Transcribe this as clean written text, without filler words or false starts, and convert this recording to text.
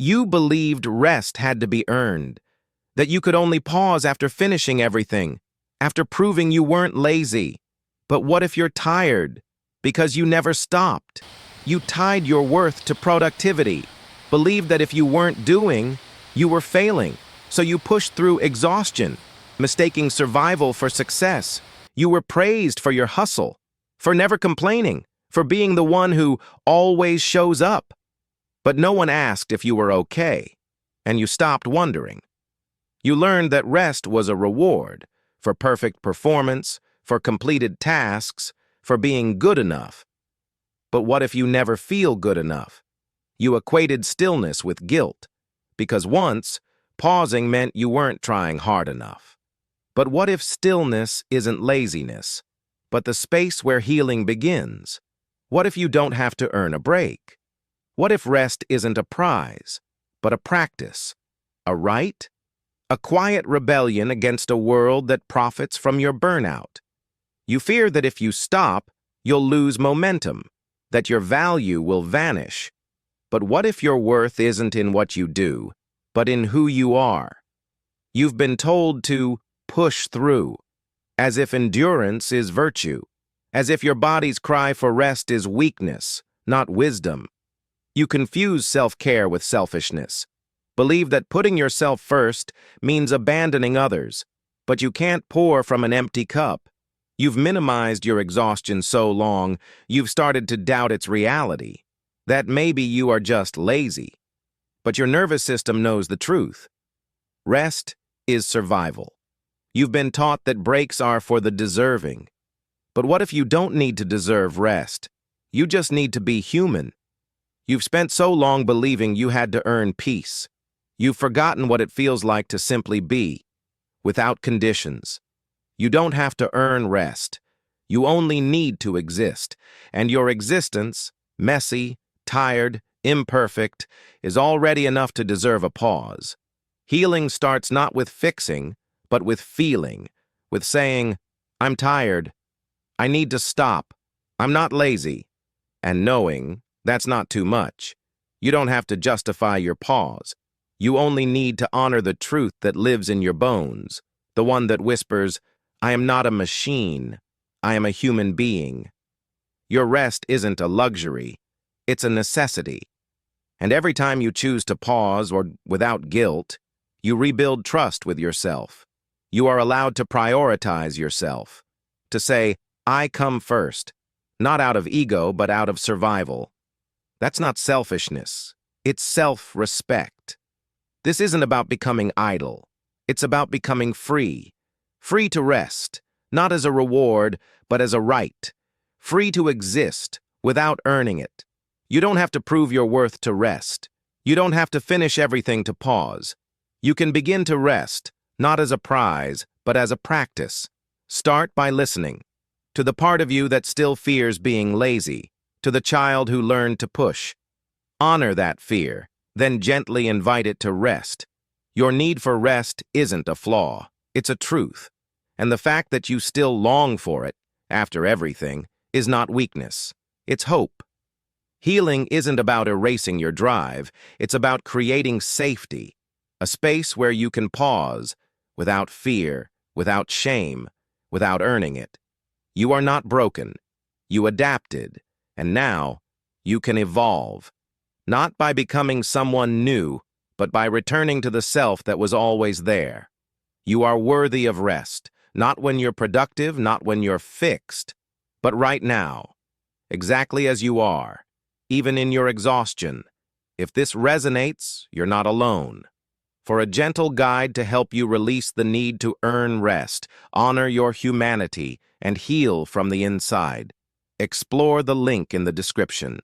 You believed rest had to be earned, that you could only pause after finishing everything, after proving you weren't lazy. But what if you're tired? Because you never stopped. You tied your worth to productivity, believed that if you weren't doing, you were failing. So you pushed through exhaustion, mistaking survival for success. You were praised for your hustle, for never complaining, for being the one who always shows up. But no one asked if you were okay, and you stopped wondering. You learned that rest was a reward for perfect performance, for completed tasks, for being good enough. But what if you never feel good enough? You equated stillness with guilt, because once, pausing meant you weren't trying hard enough. But what if stillness isn't laziness, but the space where healing begins? What if you don't have to earn a break? What if rest isn't a prize, but a practice, a right? A quiet rebellion against a world that profits from your burnout. You fear that if you stop, you'll lose momentum, that your value will vanish. But what if your worth isn't in what you do, but in who you are? You've been told to push through, as if endurance is virtue, as if your body's cry for rest is weakness, not wisdom. You confuse self-care with selfishness. Believe that putting yourself first means abandoning others, but you can't pour from an empty cup. You've minimized your exhaustion so long, you've started to doubt its reality. That maybe you are just lazy. But your nervous system knows the truth. Rest is survival. You've been taught that breaks are for the deserving. But what if you don't need to deserve rest? You just need to be human. You've spent so long believing you had to earn peace. You've forgotten what it feels like to simply be, without conditions. You don't have to earn rest. You only need to exist. And your existence, messy, tired, imperfect, is already enough to deserve a pause. Healing starts not with fixing, but with feeling, with saying, I'm tired, I need to stop, I'm not lazy, and knowing that's not too much. You don't have to justify your pause. You only need to honor the truth that lives in your bones, the one that whispers, I am not a machine, I am a human being. Your rest isn't a luxury, it's a necessity. And every time you choose to pause or without guilt, you rebuild trust with yourself. You are allowed to prioritize yourself, to say, I come first, not out of ego, but out of survival. That's not selfishness, it's self-respect. This isn't about becoming idle, it's about becoming free. Free to rest, not as a reward, but as a right. Free to exist without earning it. You don't have to prove your worth to rest. You don't have to finish everything to pause. You can begin to rest, not as a prize, but as a practice. Start by listening. To the part of you that still fears being lazy. To the child who learned to push. Honor that fear, then gently invite it to rest. Your need for rest isn't a flaw. It's a truth. And the fact that you still long for it, after everything, is not weakness. It's hope. Healing isn't about erasing your drive. It's about creating safety. A space where you can pause, without fear, without shame, without earning it. You are not broken. You adapted. And now, you can evolve. Not by becoming someone new, but by returning to the self that was always there. You are worthy of rest, not when you're productive, not when you're fixed, but right now, exactly as you are, even in your exhaustion. If this resonates, you're not alone. For a gentle guide to help you release the need to earn rest, honor your humanity, and heal from the inside, explore the link in the description.